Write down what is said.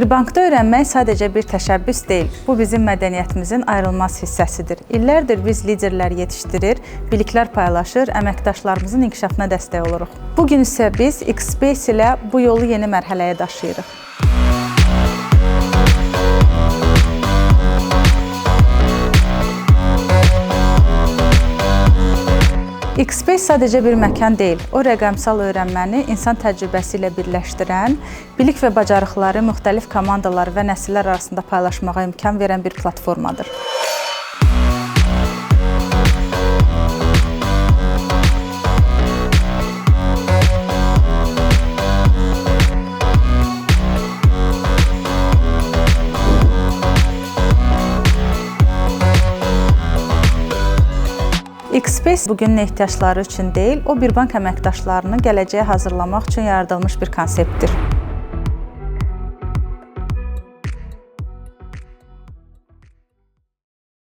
Bir bankda öyrənmək sadəcə bir təşəbbüs deyil, bu bizim mədəniyyətimizin ayrılmaz hissəsidir. İllərdir biz liderlər yetişdirir, biliklər paylaşır, əməkdaşlarımızın inkişafına dəstək oluruq. Bugün isə biz Xspace ilə bu yolu yeni mərhələyə daşıyırıq. Xspace sadəcə bir məkan deyil, o rəqəmsal öyrənməni insan təcrübəsi ilə birləşdirən, bilik və bacarıqları müxtəlif komandalar və nəsillər arasında paylaşmağa imkan verən bir platformadır. Xspace bugünün ehtiyacları üçün deyil, o bir bank əməkdaşlarını gələcəyə hazırlamaq üçün yaradılmış bir konseptdir.